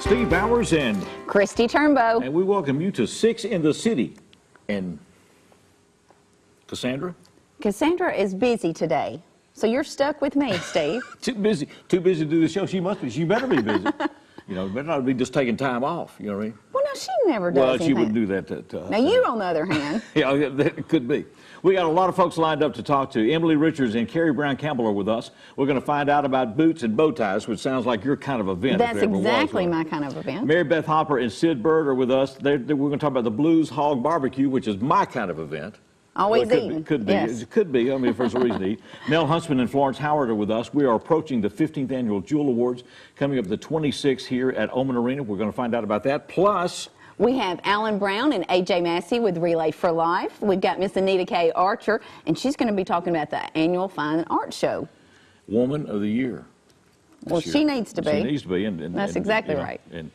Steve Bowers and Kristi Turnbow. And we welcome you to 6 in the City. And Cassandra? Cassandra is busy today, so you're stuck with me, Steve. Too busy to do the show. She must be. She better be busy. You know, better not be just taking time off. You know what I mean? Well, no, she never does Well, anything. she wouldn't do that to us. Now, you, on the other hand. Yeah, that could be. We got a lot of folks lined up to talk to. Emily Richards and Carrie Brown Campbell are with us. We're going to find out about boots and bow ties, which sounds like your kind of event. That's exactly my kind of event. Mary Beth Hopper and Sid Bird are with us. We're going to talk about the Blues Hog Barbecue, which is my kind of event. Always well, eating. Could be. Yes. It could be. I mean, if there's a reason to eat. Nell Huntsman and Florence Howard are with us. We are approaching the 15th Annual Jewel Awards coming up the 26th here at Oman Arena. We're going to find out about that. Plus, we have Alan Brown and A.J. Massey with Relay for Life. We've got Miss Anita K. Archer, and she's going to be talking about the annual Fine Art Show. Woman of the Year. Well, she needs to be. She needs to be. That's exactly right. And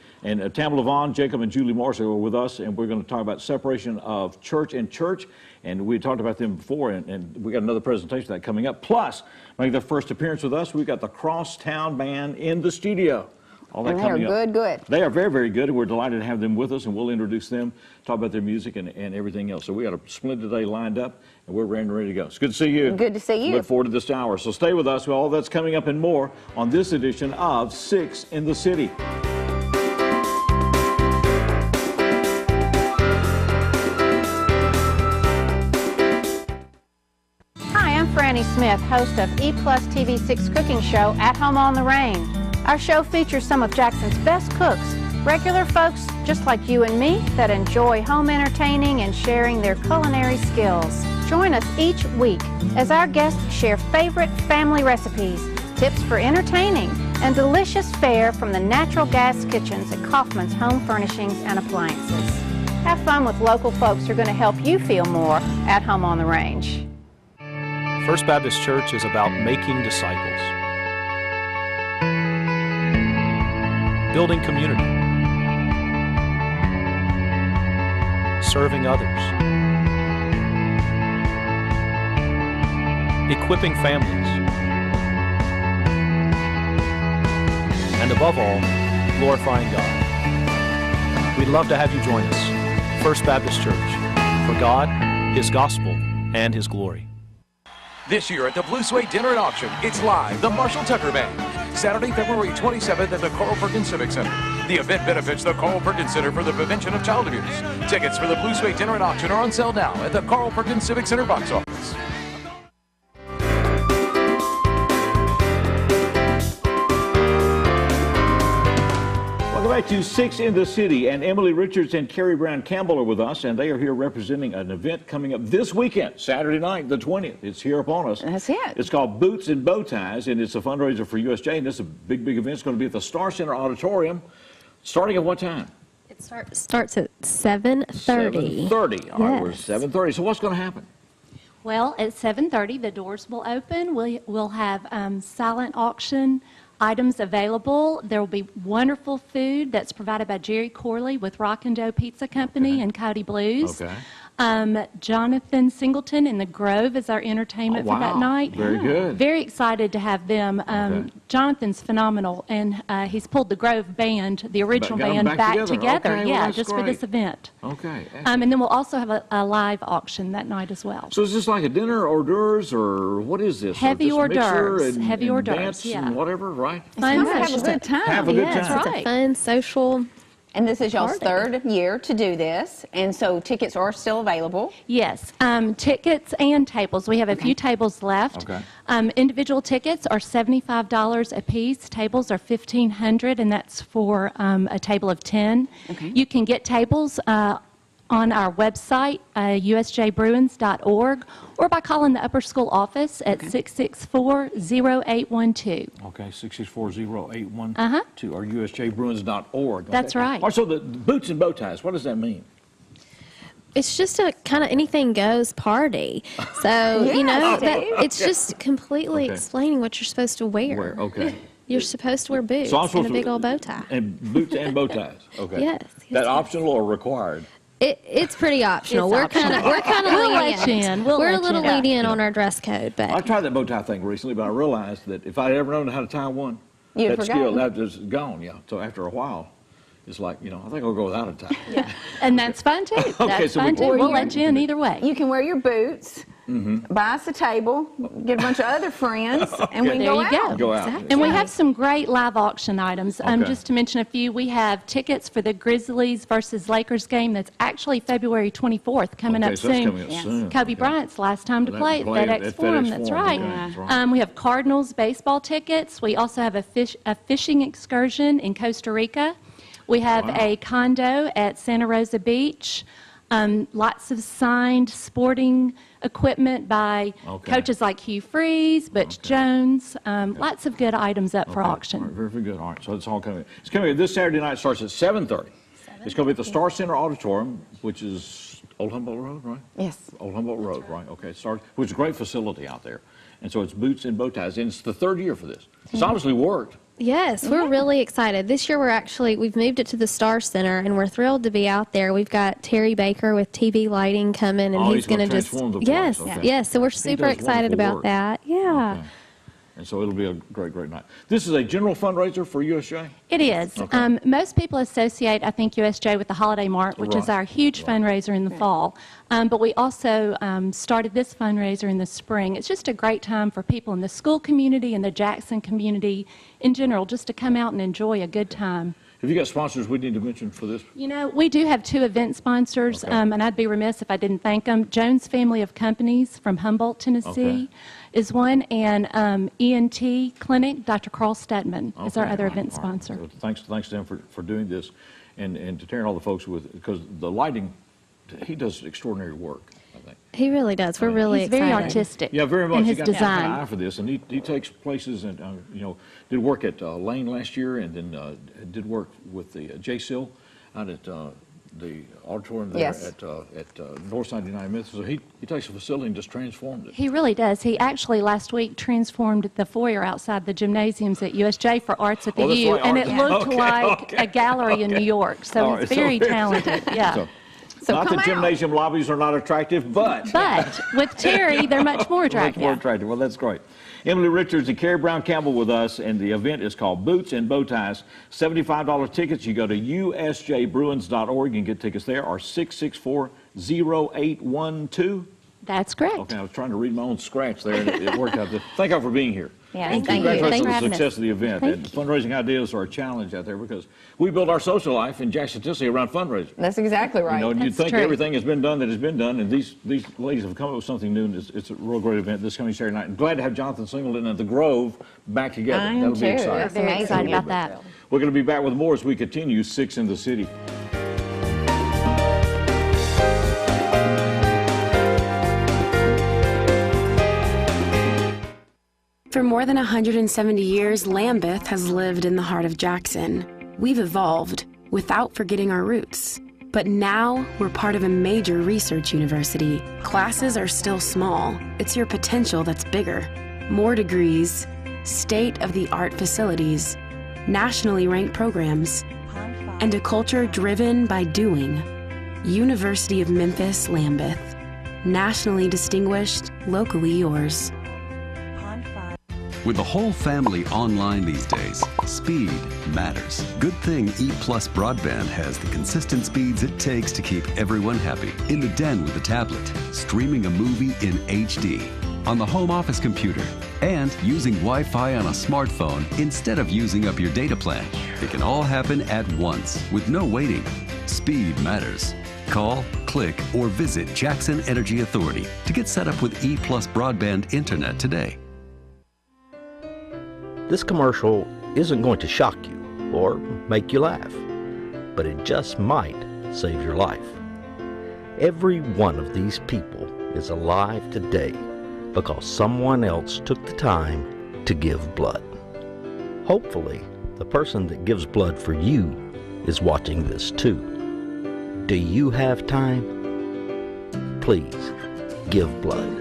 Tam Levon, Jacob, and Julie Morris are with us, and we're going to talk about separation of church and church. And we talked about them before, and we got another presentation of that coming up. Plus, make their first appearance with us, we've got the Crosstown Band in the studio. All that and they are good. They are very, very good, and we're delighted to have them with us, and we'll introduce them, talk about their music and everything else. So we got a splendid day lined up, and we're ready to go. It's good to see you. Good to see you. Look forward to this hour. So stay with us. All that's coming up and more on this edition of 6 in the City. Hi, I'm Franny Smith, host of EPlusTV 6 cooking show, At Home on the Range. Our show features some of Jackson's best cooks, regular folks just like you and me that enjoy home entertaining and sharing their culinary skills. Join us each week as our guests share favorite family recipes, tips for entertaining, and delicious fare from the natural gas kitchens at Kaufman's Home Furnishings and Appliances. Have fun with local folks who are going to help you feel more at home on the range. First Baptist Church is about making disciples, building community, serving others, equipping families, and above all, glorifying God. We'd love to have you join us. First Baptist Church, for God, His gospel, and His glory. This year at the Blue Suede Dinner and Auction, it's live, the Marshall Tucker Band. Saturday, February 27th at the Carl Perkins Civic Center. The event benefits the Carl Perkins Center for the Prevention of Child Abuse. Tickets for the Blue Suede Dinner and Auction are on sale now at the Carl Perkins Civic Center box office. Welcome back to 6 in the City, and Emily Richards and Carrie Brown Campbell are with us, and they are here representing an event coming up this weekend, Saturday night, the 20th. It's here upon us. That's it. It's called Boots and Bow Ties, and it's a fundraiser for USJ, and it's a big, big event. It's going to be at the Star Center Auditorium, starting at what time? It starts at 7:30. 7:30. All right, we're 7:30. So what's going to happen? Well, at 7:30, the doors will open. We'll have silent auction items available. There will be wonderful food that's provided by Jerry Corley with Rock and Dough Pizza Company and Cody Blues. Okay. Jonathan Singleton in the Grove is our entertainment for that night. Very good. Very excited to have them. Jonathan's phenomenal, and he's pulled the Grove band, the original band, back together. Okay, yeah, well, just great. for this event. Okay. And then we'll also have a live auction that night as well. So is this like a dinner, hors d'oeuvres, or what is this? Heavy Or hors just mixer d'oeuvres. and- Heavy and hors d'oeuvres, dance yeah. and whatever, right? Fun Have a good time. Have a good Yes, time. right. It's a fun, social. And this is y'all's third year to do this, and so tickets are still available. Yes, tickets and tables. We have a few tables left. Okay. Individual tickets are $75 a piece. Tables are $1,500, and that's for a table of 10. Okay. You can get tables on our website, usjbruins.org, or by calling the upper school office at 664-0812. Okay, 664-0812 or usjbruins.org. That's right. All right, so the boots and bow ties, what does that mean? It's just a kind of anything goes party. So, you know, it's just completely explaining what you're supposed to wear. Okay. You're supposed to wear boots So I'm and supposed a to- big old bow tie. And boots and bow ties. Okay. Yes, That yes. optional or required? It's pretty optional. It's we're optional. kind of We'll let you lenient. in. We'll We're a let you little in. lenient on our dress code, I but tried that bow tie thing recently, but I realized that if I'd ever known how to tie one, You'd that skill, forgotten. that was gone, yeah. So after a while, it's like, you know, I think I'll go without a tie. Yeah. And that's fine too. Okay, That's so fine too. we- We'll let you in either way. You can wear your boots, buy us a table, get a bunch of other friends, and we can There go you out. go. Go out. And we have some great live auction items. Okay. Just to mention a few, we have tickets for the Grizzlies versus Lakers game that's actually February 24th coming Okay, up so that's soon. coming up soon. Kobe Okay. Bryant's last time to play at FedEx Forum. That's right. Okay, that's right. We have Cardinals baseball tickets. We also have a fishing excursion in Costa Rica. We have a condo at Santa Rosa Beach. Lots of signed sporting equipment by coaches like Hugh Freeze, Butch Jones. Lots of good items up for auction. All right, very, very good. All right, so it's all coming. It's coming this Saturday night. Starts at 7:30. It's going to be at the Star Center Auditorium, which is Old Humboldt Road, right? Yes. Old Humboldt Road, right? Okay, it starts, which is a great facility out there. And so it's boots and bow ties, and it's the third year for this. It's obviously worked. Yes, we're really excited. This year we've moved it to the Star Center, and we're thrilled to be out there. We've got Terry Baker with TV lighting coming, and he's going to just, transform the place. yes, Okay. yes. So we're He super does excited wonderful about work. that. Yeah. Okay. And so it'll be a great, great night. This is a general fundraiser for USJ? It is. Okay. Most people associate, I think, USJ with the Holiday Mart, which is Right. our huge fundraiser in the fall. But we also started this fundraiser in the spring. It's just a great time for people in the school community and the Jackson community in general just to come out and enjoy a good time. Have you got sponsors we need to mention for this? You know, we do have two event sponsors, Okay. and I'd be remiss if I didn't thank them. Jones Family of Companies from Humboldt, Tennessee is one, and ENT Clinic, Dr. Carl Stedman is our Okay, other all right, event all right. sponsor. So thanks to them for doing this, and to Terry and all the folks because the lighting, he does extraordinary work, I think. He really does. We're really He's excited. very artistic Yeah, very much. in He his got an design. eye for this, and he takes places and did work at Lane last year, and then did work with the JSIL out at the auditorium there Yes. at North 99 Memphis. So he takes a facility and just transformed it. He really does. He actually last week transformed the foyer outside the gymnasiums at USJ for Arts at the Oh, that's U, right, and Arts. it looked Okay, like okay, a gallery in New York. So All he's right, very so- talented. Yeah. So, not come that out. gymnasium lobbies are not attractive, but But with Terry, they're much more much attractive. more attractive. Well, that's great. Emily Richards and Carrie Brown Campbell with us, and the event is called Boots and Bow Ties. $75 tickets. You go to usjbruins.org and get tickets there, or 664-0812. That's correct. Okay, I was trying to read my own scratch there, and it worked out. Thank you for being here. Yeah, And thank you. congratulations Thanks for on the having us. success of the event. Thank And fundraising ideas are a challenge out there because we build our social life in Jackson, Tennessee around fundraising. That's exactly right. You know, and you'd That's think true. everything has been done that has been done, and these ladies have come up with something new, and it's a real great event this coming Saturday night. And glad to have Jonathan Singleton and the Grove back together. I am That'll be too. exciting. That's Very amazing. excited about that. We're going to be back with more as we continue Six in the City. For more than 170 years, Lambeth has lived in the heart of Jackson. We've evolved without forgetting our roots. But now we're part of a major research university. Classes are still small. It's your potential that's bigger. More degrees, state-of-the-art facilities, nationally ranked programs, and a culture driven by doing. University of Memphis, Lambeth. Nationally distinguished, locally yours. With the whole family online these days, speed matters. Good thing EPlus Broadband has the consistent speeds it takes to keep everyone happy. In the den with a tablet, streaming a movie in HD, on the home office computer, and using Wi-Fi on a smartphone instead of using up your data plan. It can all happen at once with no waiting. Speed matters. Call, click, or visit Jackson Energy Authority to get set up with EPlus Broadband Internet today. This commercial isn't going to shock you or make you laugh, but it just might save your life. Every one of these people is alive today because someone else took the time to give blood. Hopefully, the person that gives blood for you is watching this too. Do you have time? Please give blood.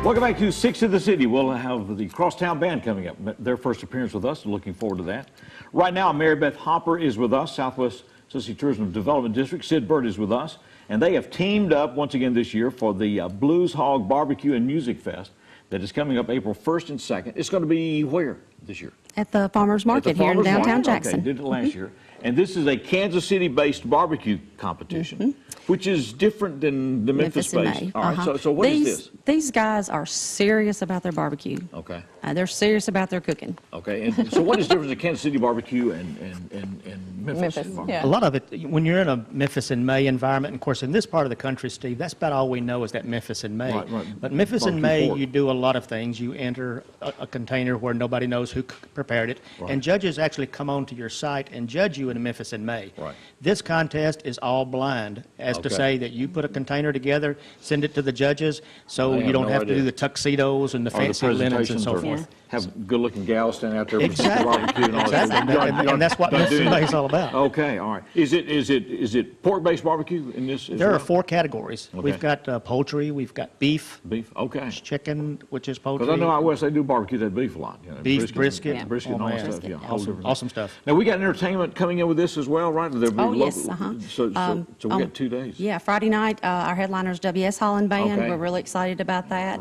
Welcome back to Six in the City. We'll have the Crosstown Band coming up. Their first appearance with us. Looking forward to that. Right now, Mary Beth Hopper is with us, Southwest Tennessee Tourism Development District. Sid Bird is with us. and they have teamed up once again this year for the Blues Hog Barbecue and Music Fest that is coming up April 1st and 2nd. It's going to be where this year? At the Farmers Market here in downtown Jackson. Okay, did it last year. And this is a Kansas City-based barbecue competition, which is different than the Memphis-based. All right, so what is this? These guys are serious about their barbecue. Okay. They're serious about their cooking. Okay, and so what is the difference in Kansas City barbecue and Memphis? Yeah. A lot of it, when you're in a Memphis in May environment, and of course in this part of the country, Steve, that's about all we know is that Memphis in May. Right. But Memphis in Barbecue May, pork. you do a lot of things. You enter a container where nobody knows who prepared it, Right. and judges actually come onto your site and judge you in Memphis in May. Right. This contest is all blind, as to Okay. say that you put a container together, send it to the judges, so They you have don't no have to idea. do the tuxedos and the Or the fancy linens and presentations so or forth. have good-looking gals standing out there with Exactly. barbecue and all that. Exactly. Y'all And that's what don't do Memphis in May that. is all about. Okay, all right. Is it pork-based barbecue in this as There well? are 4 categories. Okay. We've got poultry, we've got beef, Beef, okay. chicken, which is poultry. Because I know out west they do barbecue that beef a lot. You know, Beef, brisket. brisket and Oh, all that man. stuff. Yeah, whole Awesome, different- awesome stuff. Now we got entertainment coming in with this as well, right? There'll be Oh, yes, So we got 2 days. Yeah, Friday night, our headliner is W.S. Holland Band. Okay. We're really excited about that.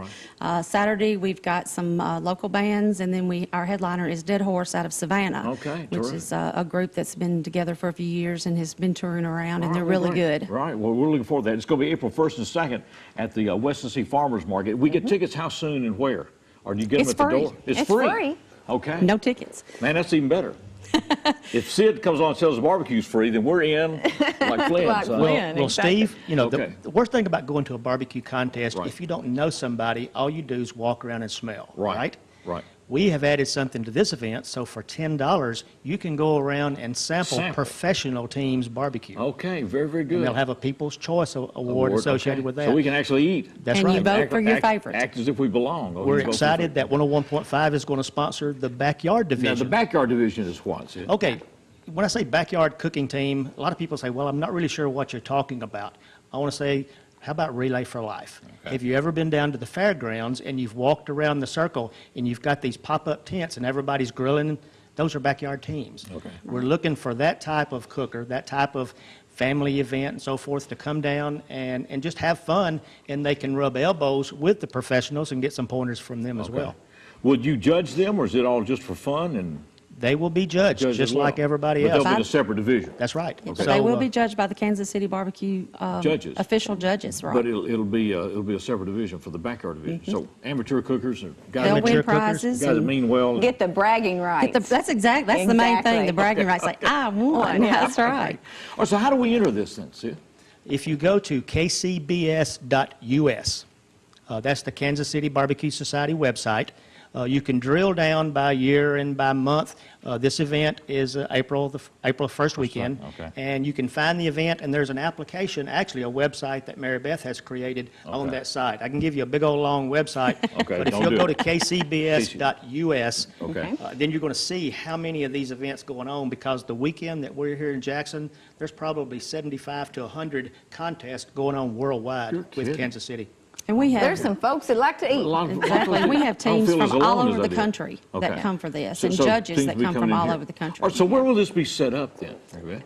Saturday, we've got some local bands, and then our headliner is Dead Horse out of Savannah, Okay, which terrific. is a group that's been together for a few years and has been touring around, and All they're right, well, really great. good. Right. Well, we're looking forward to that. It's going to be April 1st and 2nd at the West Tennessee Farmers Market. We get tickets how soon and where? Or do you get them It's at the free. door? It's free. Okay. No tickets. Man, that's even better. If Sid comes on and sells the barbecue's free, then we're in like Flynn. Like son. Flynn. Well, exactly. Steve, you know, Okay. the worst thing about going to a barbecue contest, Right. if you don't know somebody, all you do is walk around and smell, Right. Right. We have added something to this event, so for $10, you can go around and sample professional teams' barbecue. Okay, very, very good. And they'll have a People's Choice Award associated okay. with that. So we can actually eat. That's And right. you vote for your favorite. Act as if we belong. Oh, We're you vote for excited your that 101.5 is going to sponsor the backyard favorite. Now, division. the backyard division is what, Sid? Okay, when I say backyard cooking team, a lot of people say, well, I'm not really sure what you're talking about. I want to say, how about Relay for Life? Okay. Have you ever been down to the fairgrounds and you've walked around the circle and you've got these pop-up tents and everybody's grilling? Those are backyard teams. Okay. We're looking for that type of cooker, that type of family event and so forth to come down and just have fun, and they can rub elbows with the professionals and get some pointers from them as Okay. well. Would you judge them, or is it all just for fun and They will be judged judged just as well? like everybody But else. they'll be in a separate division. That's right. Okay. They will be judged by the Kansas City Barbecue Judges. official judges, right? But it'll be a separate division for the backyard division. So amateur cookers or guys, They'll amateur win cookers, prizes. guys that and mean well. Get the bragging rights. that's the main Exactly. thing, the bragging rights. Like, I won. Yeah. That's right. All right, so how do we enter this then, Sid? If you go to kcbs.us, that's the Kansas City Barbecue Society website, you can drill down by year and by month. This event is April 1st weekend, okay. and you can find the event, and there's an application, actually a website that Mary Beth has created on Okay. that site. I can give you a big old long website, Okay, but if don't you'll do go it. to kcbs.us, Okay. then you're going to see how many of these events going on, because the weekend that we're here in Jackson, there's probably 75 to 100 contests going on worldwide with kidding. Kansas City. And we have There's some folks that like to A eat. lot of- exactly. We have I don't teams feel as from all alone as over I the did. country Okay. that come for this, So- and so judges teams that will be come coming from in all here. over the country. All right, so where will this be set up then? Mary Beth?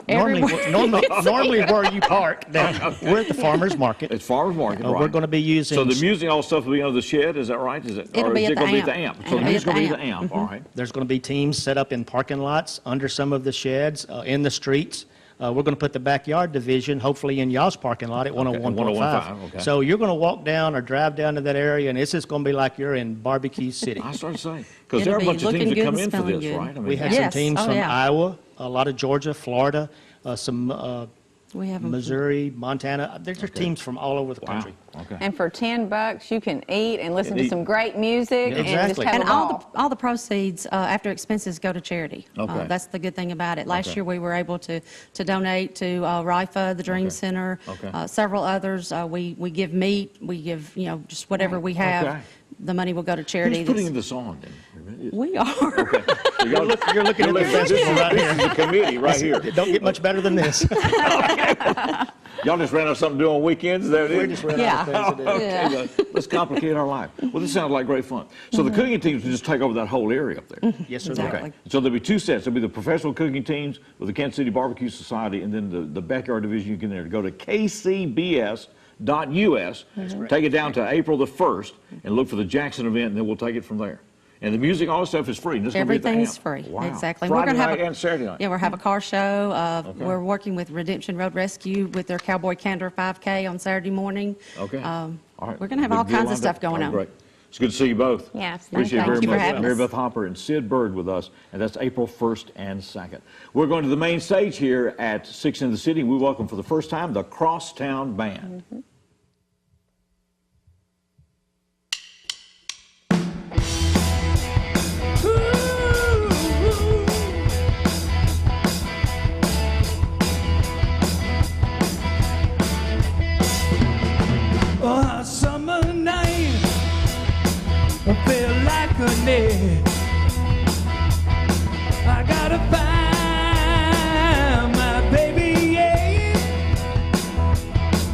Normally where you park, we're at the farmer's market. It's farmers market, right? We're going to be using. So the music, all stuff will be under the shed, is that right? Is it? It'll or be is at it going to the be the amp. amp? So It'll the be music's at going to the be the amp, all right. There's going to be teams set up in parking lots, under some of the sheds, in the streets. We're going to put the backyard division, hopefully in y'all's parking lot at 101.5. 101.5, okay. So you're going to walk down or drive down to that area, and it's just going to be like you're in Barbecue City. I started saying, because It'll there are a be bunch of teams looking that good come and in for smelling this, good. right? I mean, We have Yes. some teams Oh, from yeah. Iowa, a lot of Georgia, Florida, some We have 'em. Missouri, Montana. There's teams from all over the wow, country. okay. And for $10, you can eat and listen And to eat. some great music and just Exactly. have And a ball. all the proceeds after expenses go to charity. Okay. That's the good thing about it. Last Okay. year we were able to donate to RIFA, the Dream Okay. Center, Okay. several others. We give meat, we give just whatever we have. Okay. The money will go to charity. Who's putting this on then? We are. Okay. So You're looking at the this festival right is the committee right here. It don't get much better than this. Y'all just ran out of something to do on weekends there, didn't you? We just ran out of things to do. Okay, well, let's complicate our life. Well, this sounds like great fun. So the cooking teams will just take over that whole area up there. Yes, sir. Exactly. Okay. So there'll be two sets. There'll be the professional cooking teams with the Kansas City Barbecue Society, and then the backyard division. You can there. Go to kcbs.us. Take it down to April the 1st and look for the Jackson event, and then we'll take it from there. And the music, all this stuff is free. Just Everything's free. Wow. Exactly. Friday we're gonna night have and Saturday night. Yeah, we'll have a car show. Okay. We're working with Redemption Road Rescue with their Cowboy Candor 5K on Saturday morning. Okay. All right. We're going to have Big all deal kinds of lined stuff up. going All right, on. Great. It's good to see you both. Yes, Appreciate it thank very you for much. having Mary us. Beth Hopper and Sid Bird with us, and that's April 1st and 2nd. We're going to the main stage here at 6 in the City. We welcome for the first time the Crosstown Band. Oh, a summer night, I feel like a net. I gotta find my baby, yeah.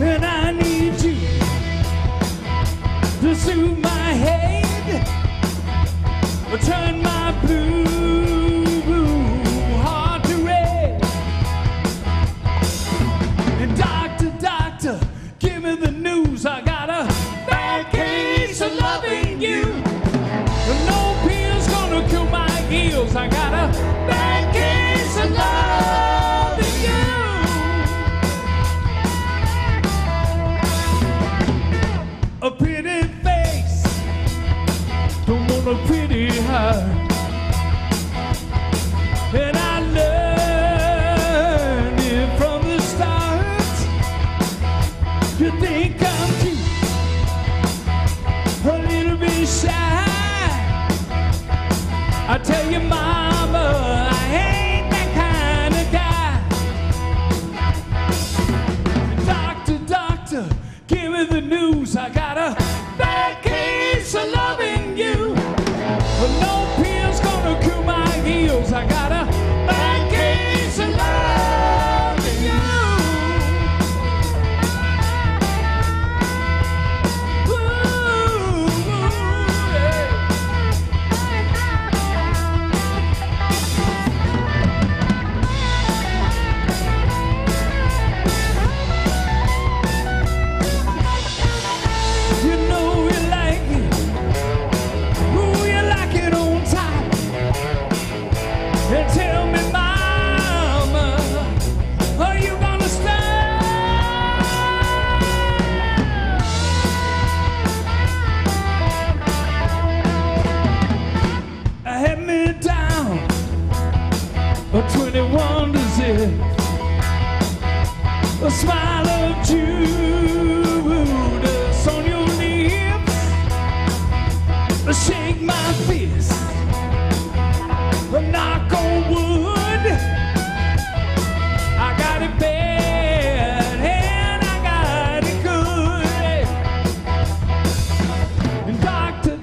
And I need you to soothe my head, turn my blue heart to red. And doctor, give me the news. I got a bad case of loving you. No pill's gonna kill my heels. I got a bad case of loving you. A pretty face, don't want a pretty heart. And I learned it from the start. You think I'm cute, a little bit shy. I tell you, mama, I ain't that kind of guy. Doctor, give me the news. I got a bad case of loving you. No pill's gonna cure my heels. I got a bad case of loving you. You know you like it. Ooh, you like it on top. And tell me, mama, are you gonna stop? I had me down a 21 disease, a smile of Judas on your lips, shake my fist, a knock on wood. I got it bad and I got it good. And doctor,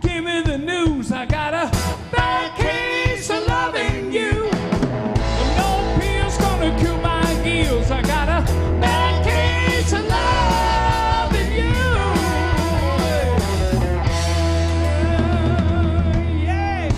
give me the news. I got a bad case of loving you. No pill's gonna cure my heels. I got a bad case of loving you. Yeah.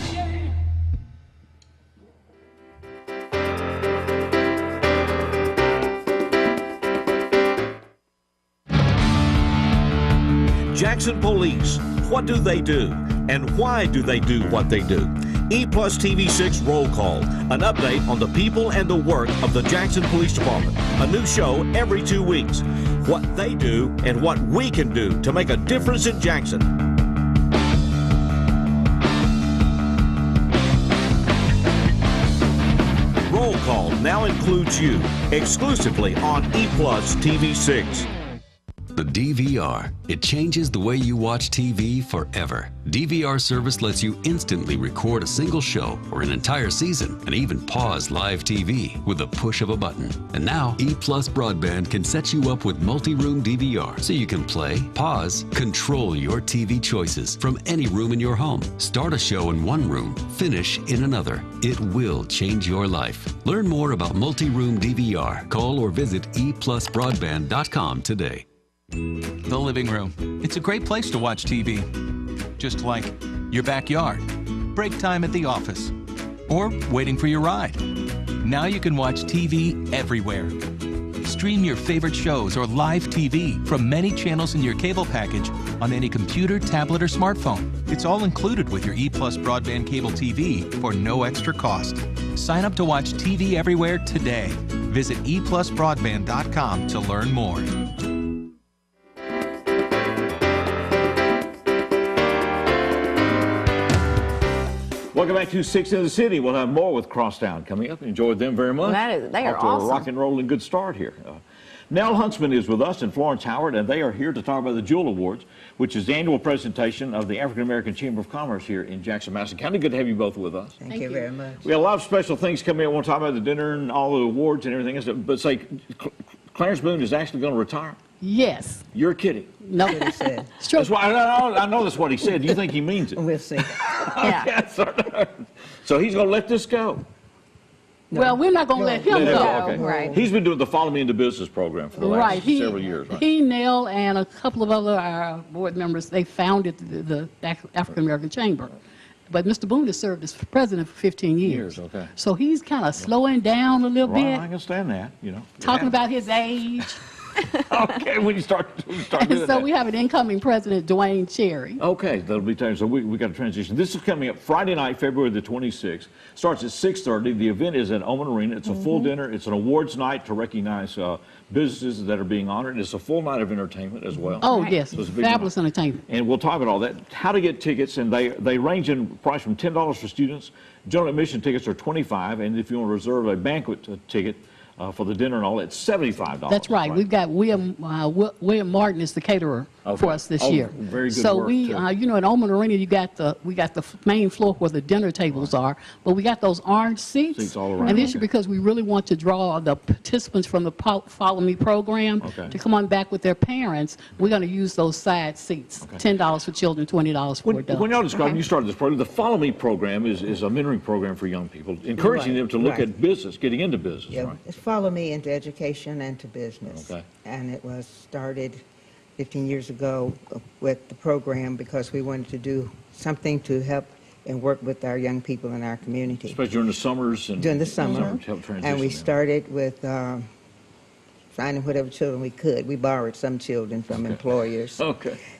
Jackson Police, what do they do? And why do they do what they do? EPlusTV 6 Roll Call, an update on the people and the work of the Jackson Police Department. A new show every 2 weeks. What they do and what we can do to make a difference in Jackson. Roll Call now includes you, exclusively on EPlusTV 6. The DVR. It changes the way you watch TV forever. DVR service lets you instantly record a single show or an entire season and even pause live TV with the push of a button. And now, EPlus Broadband can set you up with multi-room DVR so you can play, pause, control your TV choices from any room in your home. Start a show in one room, finish in another. It will change your life. Learn more about multi-room DVR. Call or visit EPlusBroadband.com today. The living room. It's a great place to watch TV. Just like your backyard, break time at the office, or waiting for your ride. Now you can watch TV everywhere. Stream your favorite shows or live TV from many channels in your cable package on any computer, tablet, or smartphone. It's all included with your EPlus broadband cable TV for no extra cost. Sign up to watch TV everywhere today. Visit EPlusBroadband.com to learn more. Welcome back to Six in the City. We'll have more with Crosstown coming up. Enjoyed them very much. They are Off to awesome. a rock and rolling good start here. Nell Huntsman is with us and Florence Howard, and they are here to talk about the Jewel Awards, which is the annual presentation of the African American Chamber of Commerce here in Jackson, Madison County. Good to have you both with us. Thank you very much. We have a lot of special things coming up. We'll talk about the dinner and all the awards and everything else. But say, Clarence Boone is actually going to retire. Yes. You're kidding. No. That's what he said. That's why I know that's what he said. Do you think he means it? We'll see. Yeah. So he's going to let this go. Well, we're not going to let him go. Okay. Right. He's been doing the Follow Me Into Business program for the last several years. Right? He, Nell, and a couple of other board members, they founded the African American Chamber. But Mr. Boone has served as president for 15 years. Okay. So he's kind of slowing down a little Right, bit. I understand that, you know. Talking about his age. Okay, when you start doing And so that. we have an incoming president, Dwayne Cherry. Okay, that'll be time. So we got to transition. This is coming up Friday night, February the 26th. Starts at 6:30. The event is at Oman Arena. It's a full dinner. It's an awards night to recognize businesses that are being honored. It's a full night of entertainment as well. Oh, yes. So it's a big Fabulous night. entertainment. And we'll talk about all that. How to get tickets, and they range in price from $10 for students. General admission tickets are $25, and if you want to reserve a banquet ticket for the dinner and all, it's $75. That's right. We've got William Martin is the caterer for us this year. Very good So work, we, too. you know, in Oman Arena, we got the main floor where the dinner tables are, but we got those orange seats. All around. And this year, because we really want to draw the participants from the Follow Me program to come on back with their parents, we're going to use those side seats. $10 for children, $20 for adults. When y'all described, you started this program, the Follow Me program is a mentoring program for young people, encouraging them to look at business, getting into business. Yeah, Right? it's Follow Me into education and to business. Okay. And it was started 15 years ago with the program because we wanted to do something to help and work with our young people in our community. Especially during the summers. And During the summer. to help transition And we them. started with finding whatever children we could. We borrowed some children from employers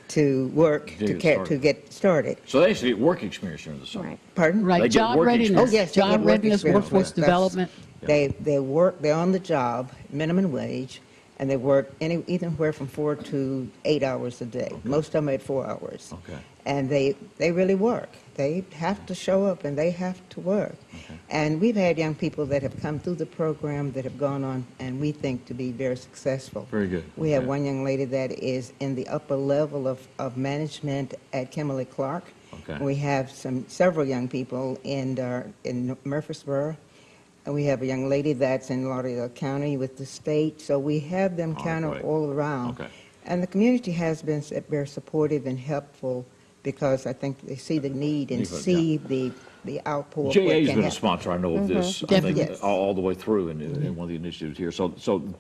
to work to get started. So they actually get work experience during the summer. Right. Pardon? Right, They get job work readiness. experience. Oh, yes, they job get work readiness, experience. workforce That's- development. They work, they're on the job, minimum wage, and they work anywhere from 4 to 8 hours a day. Most of them at 4 hours. Okay. And they really work. They have to show up and they have to work. And we've had young people that have come through the program that have gone on, and we think to be very successful. Very good. We have one young lady that is in the upper level of management at Kimberly Clark. Okay. We have several young people in Murfreesboro. And we have a young lady that's in Lauderdale County with the state. So we have them kind of all around. Okay. And the community has been very supportive and helpful because I think they see the need and see the outpour. of what JA's can been a happen. sponsor, I know, of this, I Definitely. think, all the way through in one of the initiatives here. So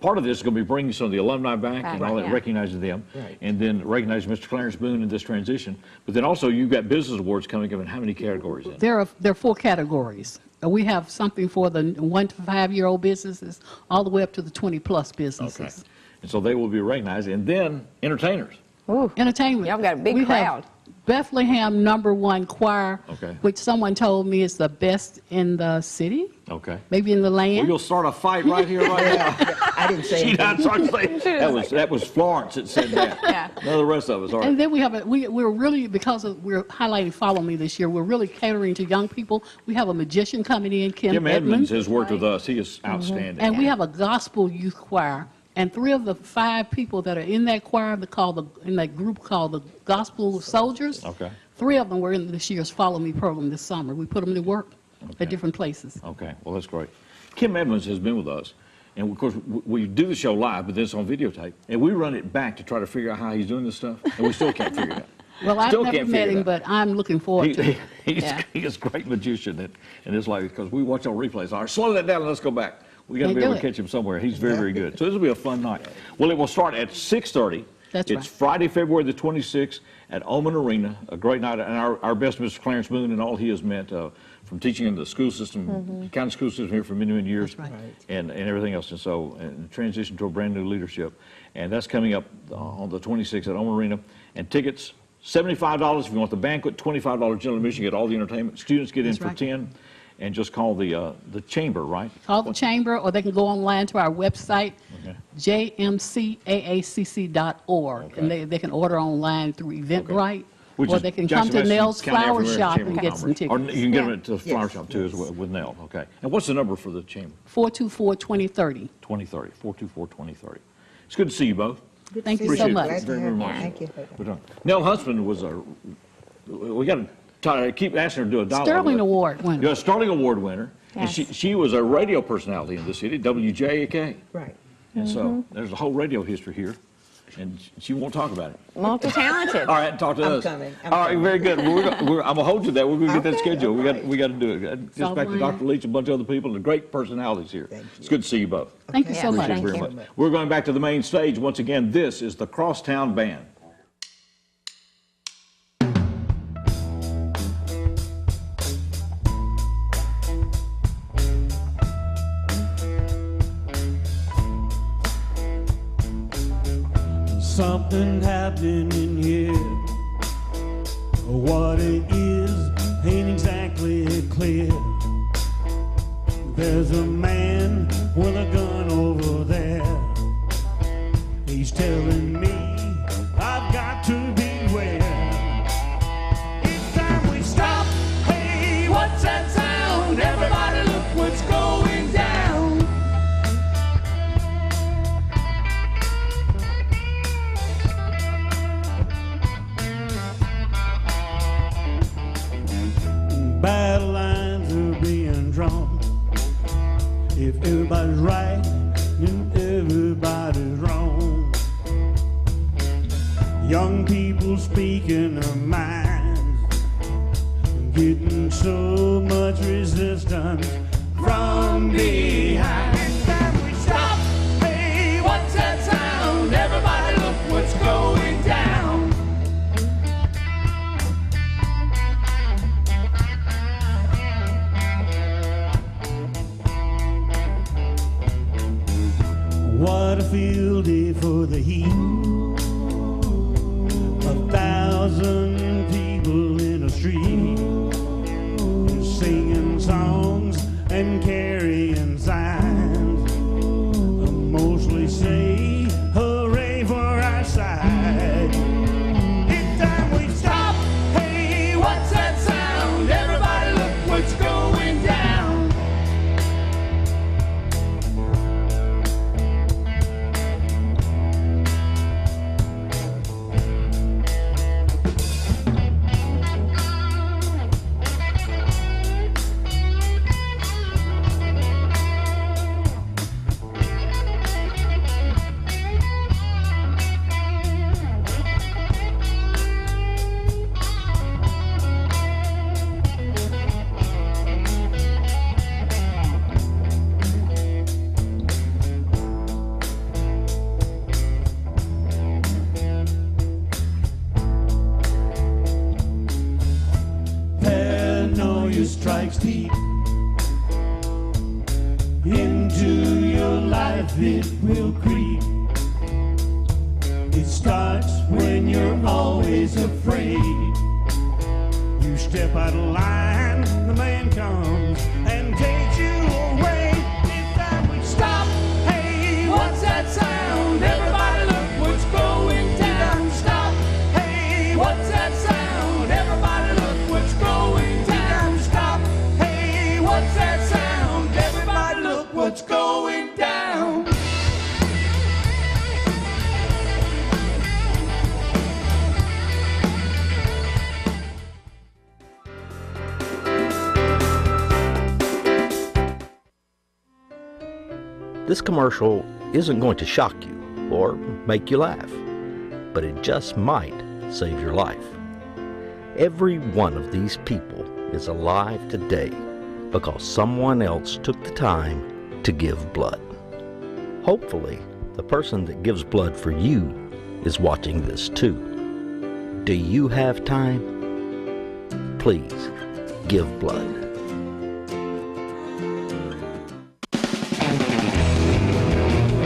part of this is going to be bringing some of the alumni back and all that, recognizing them, and then recognizing Mr. Clarence Boone in this transition. But then also you've got business awards coming up in how many categories? In? There are 4 categories. We have something for the 1 to 5-year-old businesses, all the way up to the 20-plus businesses. Okay. And so they will be recognized. And then entertainers. Ooh. Entertainment. Y'all got a big we crowd. Have Bethlehem #1 choir, Okay. which someone told me is the best in the city, Okay. maybe in the land. Well, you'll start a fight right here, right now. I didn't say She not anything. start saying, that was Florence that said that. Yeah. None of the rest of us. All right. And then we have we're really, because we're highlighting Follow Me this year, we're really catering to young people. We have a magician coming in, Kim Jim Edmonds. Edmonds has worked with us. He is outstanding. And we have a gospel youth choir And 3 of the 5 people that are in that choir, in that group called the Gospel Soldiers, 3 of them were in this year's Follow Me program this summer. We put them to work at different places. Okay, well, that's great. Kim Edmonds has been with us. And, of course, we do the show live, but then it's on videotape. And we run it back to try to figure out how he's doing this stuff, and we still can't figure it out. Well, I've never met him, but I'm looking forward to it. He's a great magician, and it's like, because we watch on replays. All right, slow that down and let's go back. We got to be able to catch him somewhere. He's very, very good. So this will be a fun night. Well, it will start at 6:30. It's Friday, February the 26th at Oman Arena. A great night. And our best, Mr. Clarence Moon, and all he has meant from teaching in the school system, county school system here for many, many years, and everything else. And so, and transition to a brand new leadership. And that's coming up on the 26th at Oman Arena. And tickets, $75 if you want the banquet, $25 general admission, get all the entertainment. Students get in for $10. And just call the chamber, right? Call the chamber, or they can go online to our website, jmcaacc.org, and they can order online through Eventbrite, or they can come to Nell's Flower Shop and get some tickets. Or you can get them at the flower shop too, as well, with Nell. Okay. And what's the number for the chamber? 424-2030. 2030. 424-2030. It's good to see you both. Thank you so much. Very much. Thank you. Nell Huntsman was we got to keep asking her to do a dialogue. Sterling Award winner. Yeah, Sterling Award winner. Yes. And she was a radio personality in the city, WJAK. Right. And so there's a whole radio history here, and she won't talk about it. Multi-talented. All right, talk to us. I'm coming. All right, very good. I'm going to hold you there. We're going to get that schedule. We got to do it. Just back to Dr. Leach, a bunch of other people, and great personalities here. It's good to see you both. Thank you so much. Appreciate it very much. We're going back to the main stage. Once again, this is the Crosstown Band. Something happening in here. What it is ain't exactly clear. There's a man with a gun over there. He's telling me I've got to beware. It's time we stop. Hey, what's that sound? Everybody look what's going down. Battle lines are being drawn. If everybody's right and everybody's wrong. Young people speaking their minds, getting so much resistance from behind. It's time we stop. Hey, what's that sound? Everybody look what's going down. What a field day for the heat. 1,000 people in a street, singing songs and carrying signs. Mostly say hooray for our side. It's time we stop. Hey, what's that sound? Everybody look what's going down. Strikes deep into your life, it will creep. It starts when you're always afraid. You step out of line, the man comes and takes you away. It's time we stop. Hey, what's that sound? Everybody look what's going down. Stop. Hey, what's that sound? Everybody look what's going down. What's that sound? Everybody look what's going down. This commercial isn't going to shock you or make you laugh, but it just might save your life. Every one of these people is alive today because someone else took the time to give blood. Hopefully, the person that gives blood for you is watching this too. Do you have time? Please give blood.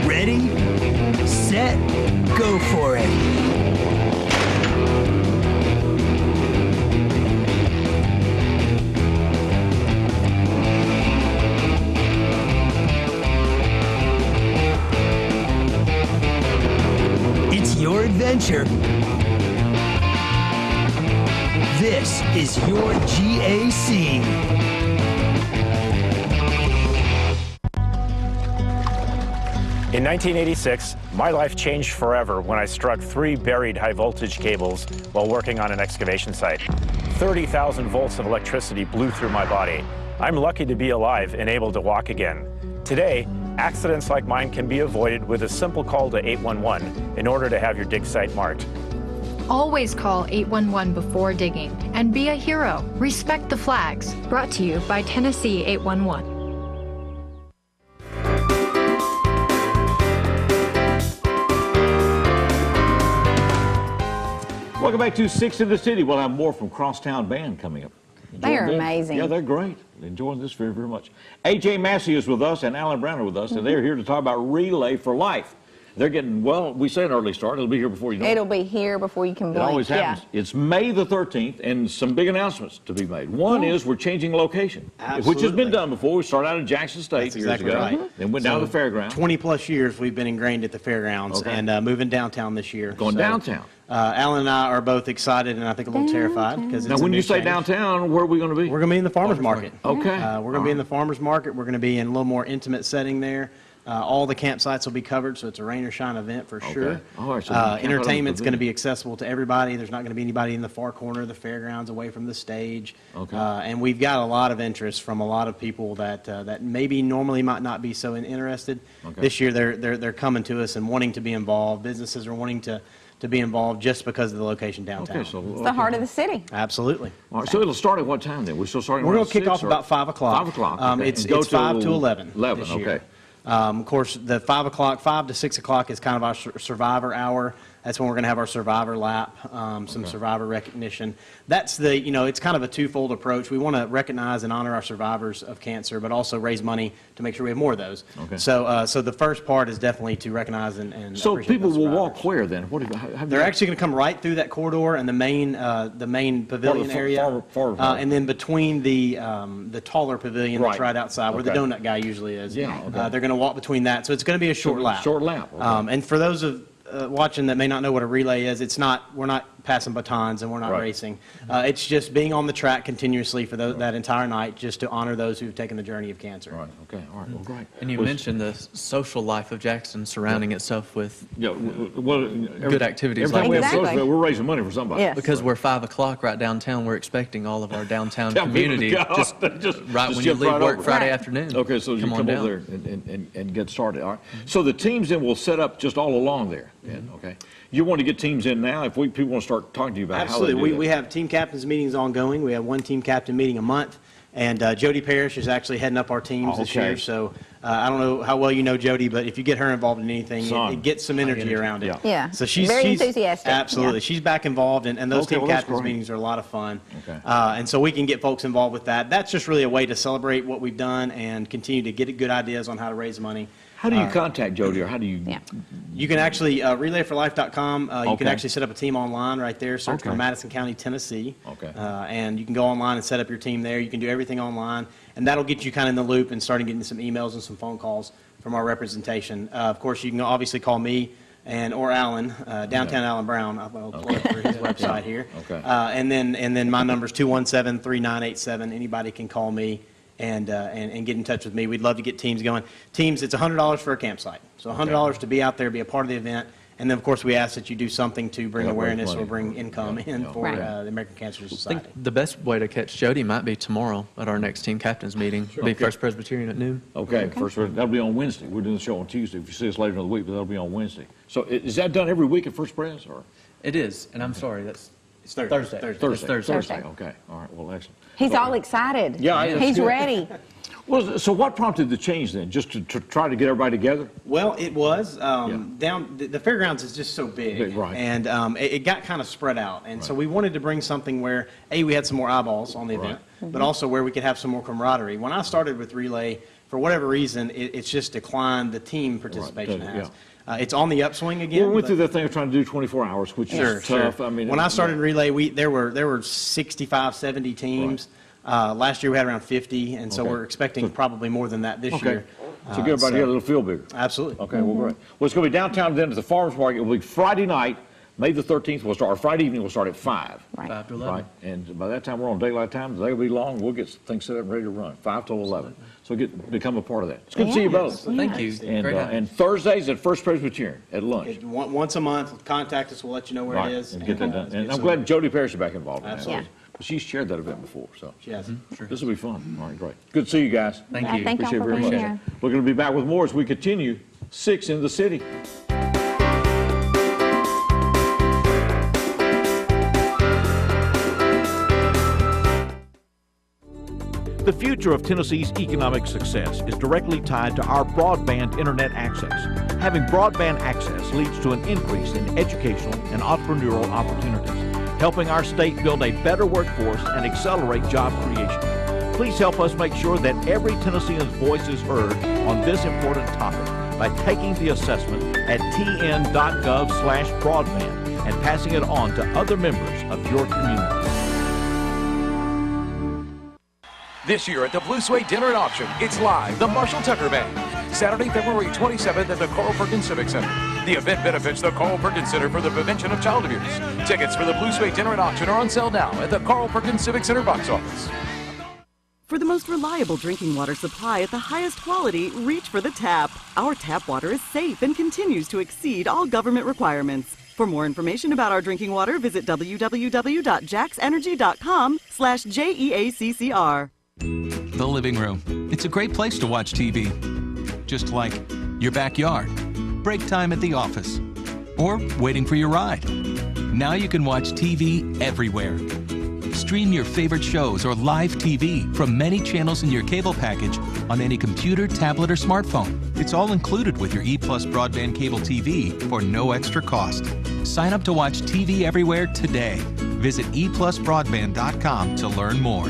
Ready, set, go for it. It's your adventure. This is your GAC. In 1986, my life changed forever when I struck 3 buried high-voltage cables while working on an excavation site. 30,000 volts of electricity blew through my body. I'm lucky to be alive and able to walk again. Today, accidents like mine can be avoided with a simple call to 811 in order to have your dig site marked. Always call 811 before digging and be a hero. Respect the flags. Brought to you by Tennessee 811. Welcome back to Six in the City. We'll have more from Crosstown Band coming up. They are amazing. Yeah, they're great. Enjoying this very, very much. AJ Massey is with us and Alan Brown are with us, and they're here to talk about Relay for Life. They're getting, well, we say an early start. It'll be here before you know it. It'll be here before you can It blink. always happens. It's May the 13th, and some big announcements to be made. One is we're changing location, which has been done before. We started out in Jackson State years exactly ago, right. then went down to the fairgrounds. 20-plus years we've been ingrained at the fairgrounds, Okay. and moving downtown this year. Going downtown. Alan and I are both excited and I think a little terrified because Now, when you say downtown, where are we going to be? We're going to be in the farmers market. Okay. We're going to be in the farmers market. We're going to be in a little more intimate setting there. All the campsites will be covered, so it's a rain or shine event for sure. All right, so you camp out on the Entertainment's going to pavilion. be accessible to everybody. There's not going to be anybody in the far corner of the fairgrounds away from the stage. Okay. And we've got a lot of interest from a lot of people that maybe normally might not be so interested. Okay. This year they're coming to us and wanting to be involved. Businesses are wanting to be involved just because of the location downtown. Okay, so It's the heart of the city. Absolutely. All right, so it'll start at what time then? We're still starting We're around going to kick 6 off or- about 5 o'clock. 5 o'clock. Okay. It's And go 5 to 11. 11, this year. okay. Of course, the 5 to 6 o'clock is kind of our survivor hour. That's when we're going to have our survivor lap, some survivor recognition. That's the, it's kind of a twofold approach. We want to recognize and honor our survivors of cancer, but also raise money to make sure we have more of those. Okay. So the first part is definitely to recognize and So appreciate people those will survivors. walk where then? What do you, how do They're you- actually going to come right through that corridor and the main pavilion far- area, far- and then between the taller pavilion that's Right. right outside where the Okay. donut guy usually is. Yeah, okay. They're going to walk between that, so it's going to be a short lap. Short lap, okay. And for those of watching that may not know what a relay is, we're not passing batons and we're not Right. racing. It's just being on the track continuously for that entire night, just to honor those who've taken the journey of cancer. Right. Okay. All right. Well, great. And you mentioned the social life of Jackson surrounding itself with good activities. Every time we have Exactly. social, we're raising money for somebody. Because we're 5 o'clock right downtown, we're expecting all of our downtown Tell people to community go. just right when you jump leave right work over. Friday afternoon. Okay, so you Come come on over down. there and get started. All right. So the teams then will set up just all along there. Then, okay. You want to get teams in now? If people want to start talking to you about Absolutely. how they do We that. have team captains meetings ongoing. We have one team captain meeting a month. And Jody Parrish is actually heading up our teams this Okay. year. So I don't know how well you know Jody, but if you get her involved in anything, it gets some energy around it. Yeah. So she's Very enthusiastic. Absolutely. Yeah. She's back involved, and those Okay, team well, that's captains great. meetings are a lot of fun. Okay. And so we can get folks involved with that. That's just really a way to celebrate what we've done and continue to get good ideas on how to raise money. How do you contact Jody, or how do you? You can actually, relayforlife.com, you can Okay. actually set up a team online right there, search for Okay. Madison County, Tennessee. Okay. And you can go online and set up your team there. You can do everything online, and that'll get you kind of in the loop and starting getting some emails and some phone calls from our representation. Of course, you can obviously call me or Alan, downtown Alan Brown. I'll plug for his website here. Okay. And then my number's 217-3987. Anybody can call me and get in touch with me. We'd love to get teams going. Teams, it's $100 for a campsite. So $100 to be out there, be a part of the event, And then, of course, we ask that you do something to bring awareness or bring income in for Right. the American Cancer I Society. think the best way to catch Jody might be tomorrow at our next team captains meeting. It'll be Okay. First Presbyterian at noon. Okay, that'll be on Wednesday. We're doing the show on Tuesday. If you see us later in the week, but that'll be on Wednesday. So is that done every week at First Pres, or? It is, and I'm sorry, that's It's Thursday. Thursday. Okay. All right. Well, excellent. He's all excited. Yeah, that's he's good. ready. Well, so what prompted the change then? Just to try to get everybody together? Well, it was the fairgrounds is just so big, right. And it got kind of spread out, and so we wanted to bring something where we had some more eyeballs on the event, but also where we could have some more camaraderie. When I started with relay, for whatever reason, it's just declined. The team participation has. It's on the upswing again. Well, we went through that thing of trying to do 24 hours, which is tough. I mean, when I started relay, there were 65, 70 teams. Last year we had around 50, and so we're expecting probably more than that this year. So get everybody here, it'll feel bigger. Absolutely. Okay, well, great. Well, it's going to be downtown then at the Farmers Market. It will be Friday night, May the 13th. We'll start, or Friday evening, we'll start at 5. Right. 5 to 11. Right, and by that time we're on daylight time. The day will be long. We'll get things set up and ready to run. 5 till 11. So become a part of that. It's good to see you both. Thank you. And Thursdays at First Presbyterian at lunch. Once a month, contact us. We'll let you know where it is. And get that done. And I'm glad Jody Parrish is back involved in that. Absolutely. She's chaired that event before, so. She has. This will be fun. All right, great. Good to see you guys. Thank you. Thank y'all Appreciate it for very being much. here. We're going to be back with more as we continue 6 in the City. The future of Tennessee's economic success is directly tied to our broadband internet access. Having broadband access leads to an increase in educational and entrepreneurial opportunities, helping our state build a better workforce and accelerate job creation. Please help us make sure that every Tennessean's voice is heard on this important topic by taking the assessment at tn.gov/broadband and passing it on to other members of your community. This year at the Blue Suede Dinner and Auction, it's live, the Marshall Tucker Band. Saturday, February 27th at the Carl Perkins Civic Center. The event benefits the Carl Perkins Center for the Prevention of Child Abuse. Tickets for the Blue Suede Dinner and Auction are on sale now at the Carl Perkins Civic Center box office. For the most reliable drinking water supply at the highest quality, reach for the tap. Our tap water is safe and continues to exceed all government requirements. For more information about our drinking water, visit www.jaxenergy.com/JEACCR. The living room. It's a great place to watch TV. Just like your backyard, break time at the office, or waiting for your ride. Now you can watch TV everywhere. Stream your favorite shows or live TV from many channels in your cable package on any computer, tablet, or smartphone. It's all included with your EPlus broadband cable TV for no extra cost. Sign up to watch TV everywhere today. Visit EPlusBroadband.com to learn more.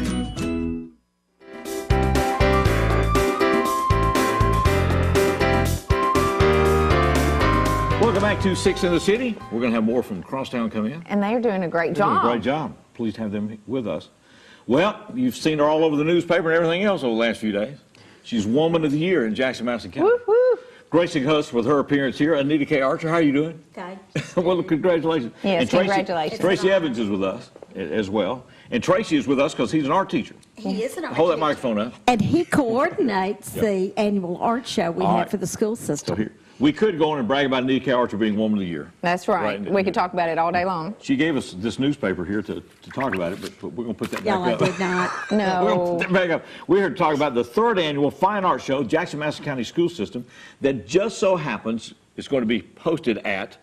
Welcome back to 6 in the City. We're going to have more from Crosstown come in. And they're doing a great They're doing job. a great job. Pleased to have them with us. Well, you've seen her all over the newspaper and everything else over the last few days. She's Woman of the Year in Jackson-Madison County. Woo-hoo. Gracing us with her appearance here, Anita K. Archer. How are you doing? Good. Well, congratulations. Yes, and Tracy, congratulations. Tracy Evans is with us as well. And Tracy is with us because he's an art teacher. He is an art Hold that teacher. microphone up. And he coordinates Yep. the annual art show we All have right. for the school So system. here, we could go on and brag about Anita K. Archer being Woman of the Year. That's right. We could talk about it all day long. She gave us this newspaper here to talk about it, but we're going to put that back Y'all, I up. did not. We're going to No. put that back up. We're here to talk about the 3rd annual Fine Art Show, Jackson-Madison County School System, that just so happens is going to be hosted at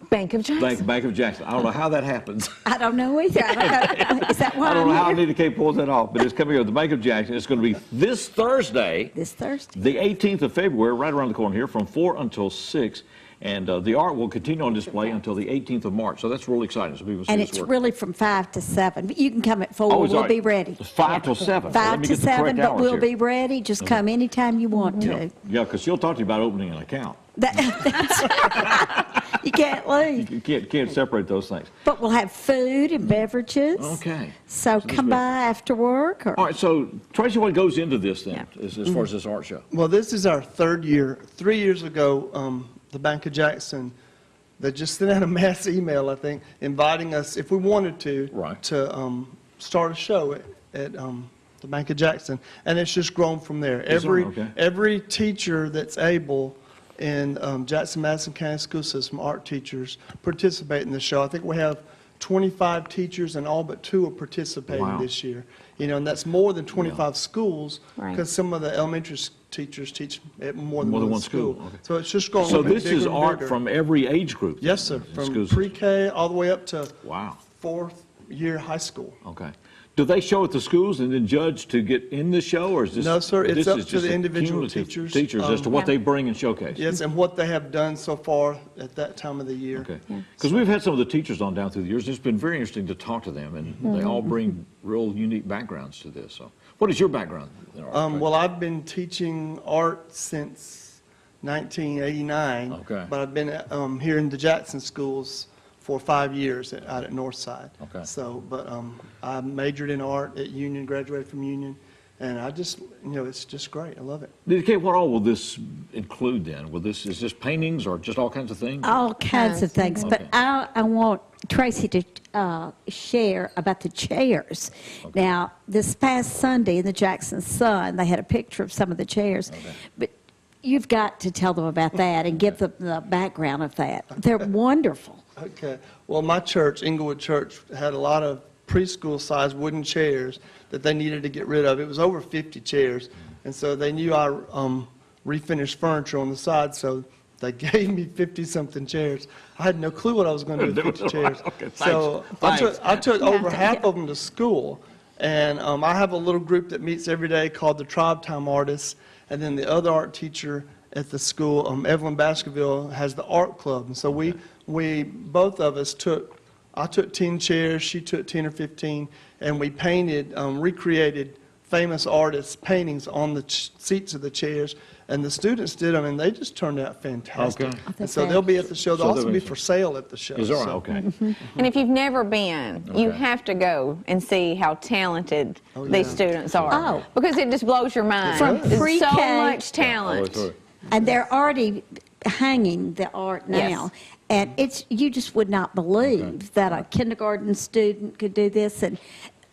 Bank of Jackson. Bank of Jackson. I don't know how that happens. I don't know either. I don't know. Is that why I don't know I'm how here? Anita K. pulls that off, but it's coming here at the Bank of Jackson. It's going to be this Thursday, This Thursday. the 18th of February, right around the corner here, from 4 until 6. And the art will continue on display until the 18th of March. So that's really exciting. So people see And this it's work. really from 5 to 7. But you can come at 4. Oh, it's We'll all be right. ready. 5 till 7. Let 5 me to get the correct 7, but hours we'll here. be ready. Just come anytime you want to. Yeah, because she'll talk to you about opening an account. That's you can't leave. You can't separate those things. But we'll have food and beverages. Okay. So this come is by great. after work. Or, All right, so Tracy, what goes into this then, as far as this art show? Well, this is our 3rd year. 3 years ago, the Bank of Jackson, they just sent out a mass email, I think, inviting us, if we wanted to, to start a show at the Bank of Jackson. And it's just grown from there. Is it? Okay. Every teacher that's able in Jackson Madison County School System art teachers participate in the show. I think we have 25 teachers, and all but 2 are participating Wow. this year. You know, and that's more than 25 schools, Right. because some of the elementary teachers teach at more than More than one one school. school. Okay. So it's just going. So a bit this bigger is and art bigger. from every age group? Yes, sir. in From schools? pre-K all the way up to Wow. 4th year high school. Okay. Do they show at the schools and then judge to get in the show, or is this? No, sir, it's this up is to just the a individual cumulative teachers. Teachers as to what they bring and showcase? Yes, and what they have done so far at that time of the year. Okay. Because we've had some of the teachers on down through the years. It's been very interesting to talk to them, and they all bring real unique backgrounds to this. So, what is your background in art? Well, I've been teaching art since 1989. Okay. But I've been here in the Jackson schools for 5 years out at Northside. Okay. So, but I majored in art at Union, graduated from Union, and I just, it's just great. I love it. Okay, what all will this include then? Is this paintings or just all kinds of things? All kinds of things, but Okay. I want Tracy to share about the chairs. Now, this past Sunday in the Jackson Sun, they had a picture of some of the chairs, but you've got to tell them about that and give them the background of that. They're wonderful. Okay. Well, my church, Inglewood Church, had a lot of preschool-sized wooden chairs that they needed to get rid of. It was over 50 chairs, and so they knew I refinished furniture on the side, so they gave me 50-something chairs. I had no clue what I was going to do with 50 chairs. Okay, So I took over half of them to school, and I have a little group that meets every day called the Tribe Time Artists, and then the other art teacher at the school, Evelyn Baskerville, has the art club. And so we both of us I took 10 chairs, she took 10 or 15, and we painted, recreated famous artists' paintings on the seats of the chairs, and the students did them, and they just turned out fantastic. Okay. And so they'll be at the show. They'll So also they'll be be- for sale at the show. Is that right? So- Okay. And if you've never been, you Okay. have to go and see how talented these students are. Oh. Because it just blows your mind. From There's pre-K so much talent. And they're already hanging the art now. Yes. And you just would not believe that a kindergarten student could do this, and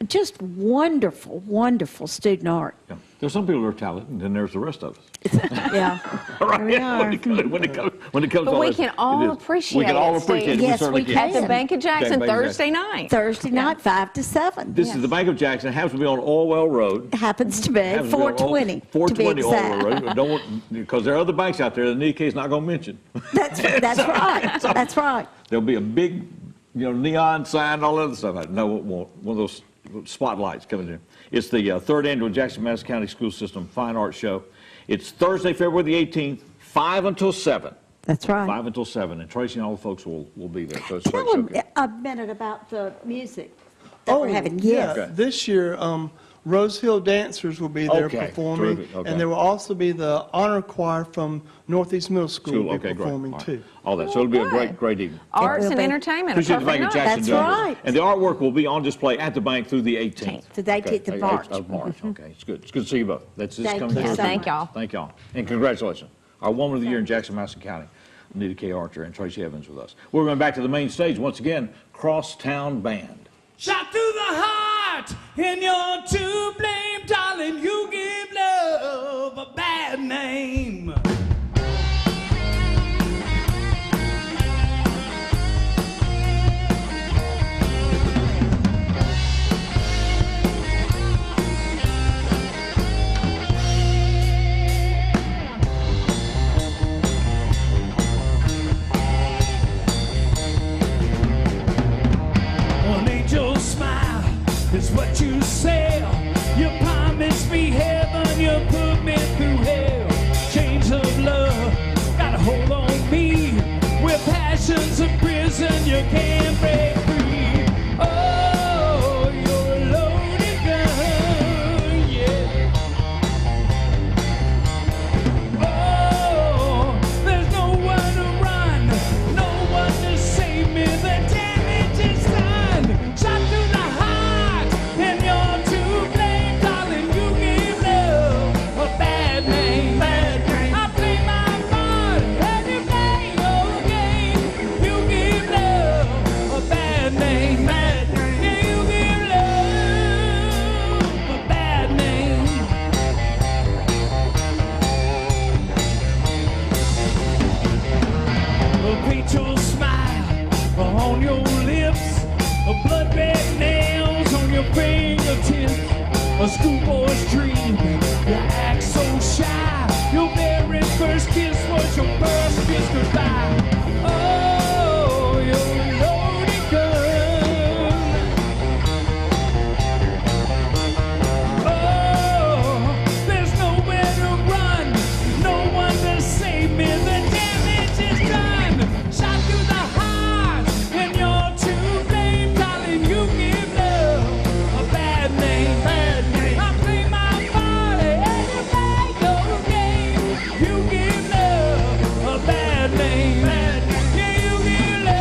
just wonderful, wonderful student art. Yeah. There's some people who are talented, and then there's the rest of us. Yeah. Right? we are. When it comes But to all we this, can all it is. appreciate We can all it, Steve. appreciate it. Yes, certainly we At the can. Bank of Jackson, Bank of Thursday night. Thursday night, 5 to 7. This is the Bank of Jackson. It happens to be on Orwell Road. Happens to be Happens to be on 420, to be 420 exact. Orwell Road. Don't want, because there are other banks out there that Nika is not going to mention. That's right. That's right. There'll be a big, neon sign and all that other stuff. No, it won't. One of those spotlights coming in. It's the third annual Jackson Madison County School System Fine Art Show. It's Thursday, February the 18th, 5 until 7. That's right. 5 until 7. And Tracy and all the folks will be there. So it's a great Tell them showcase. a minute about the music that we're having. Yes. Yeah. This year, Rose Hill Dancers will be there Okay, performing, terrific, okay. and there will also be the honor choir from Northeast Middle School will be Okay, great. performing All right. too. All that. So it'll be a great evening. Arts will and be. entertainment. A Appreciate the perfect Bank of night. Jackson That's doing this. right. And the artwork will be on display at the bank through the 18th. To the 18th of March. Of March. Okay, it's good. It's good to see you both. That's Thank coming you Thursday. so Thank y'all. Thank y'all. And congratulations. Our Woman of the Year in Jackson, Madison County, Anita K. Archer and Tracy Evans with us. We're going back to the main stage once again, Crosstown Band. Shot through the heart, and you're to blame, darling. You give love a bad name. An angel's smile is what you sell. You promised me heaven, you put me through hell. Change the first kiss was your first kiss goodbye. Oh, your loaded gun. Oh, there's nowhere to run, no one to save me. The damage is done. Shot through the heart when you're to blame, darling. You give love a bad name. Bad name. I play my party and you play your game. You give love a bad name. Bad name. Yeah, you give love.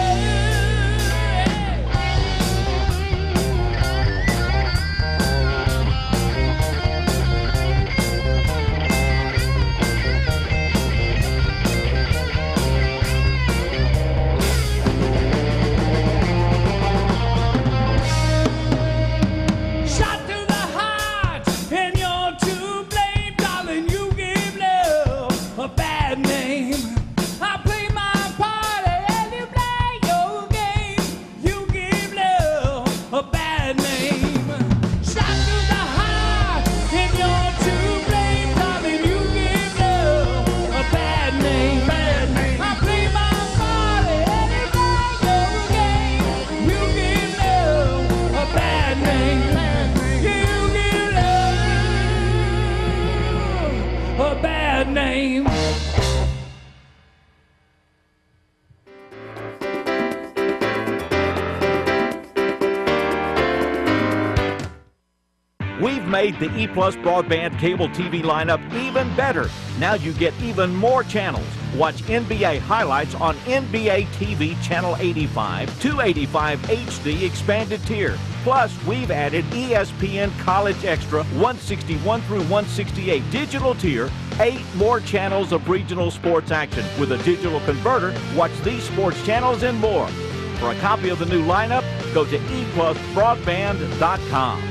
Shot through the heart, and you're to blame, darling. You give love a bad name. I play my party, and you play your game. You give love a bad name. Shot through the heart, and you're to blame, darling. You give love a bad name. Bad name. I play my party, and you play your game. You give love a bad name. You give love a bad name. We've made the EPlus broadband cable TV lineup even better. Now you get even more channels. Watch NBA highlights on NBA TV Channel 85, 285 HD expanded tier. Plus, we've added ESPN College Extra 161 through 168 digital tier, 8 more channels of regional sports action. With a digital converter, watch these sports channels and more. For a copy of the new lineup, go to EPlusBroadband.com.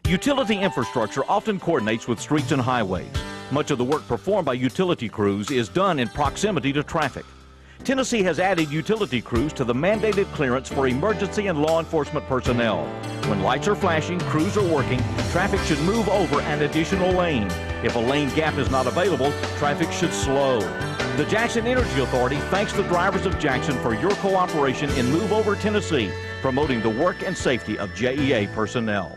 Utility infrastructure often coordinates with streets and highways. Much of the work performed by utility crews is done in proximity to traffic. Tennessee has added utility crews to the mandated clearance for emergency and law enforcement personnel. When lights are flashing, crews are working, traffic should move over an additional lane. If a lane gap is not available, traffic should slow. The Jackson Energy Authority thanks the drivers of Jackson for your cooperation in Move Over Tennessee, promoting the work and safety of JEA personnel.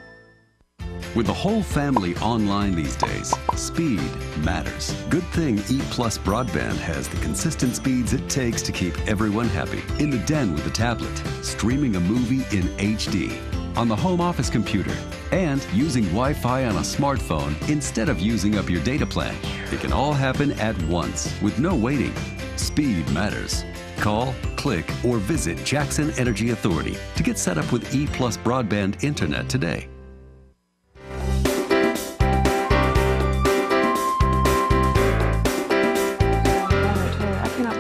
With the whole family online these days, speed matters. Good thing EPlus Broadband has the consistent speeds it takes to keep everyone happy. In the den with a tablet, streaming a movie in HD, on the home office computer, and using Wi-Fi on a smartphone instead of using up your data plan. It can all happen at once with no waiting. Speed matters. Call, click, or visit Jackson Energy Authority to get set up with EPlus Broadband Internet today.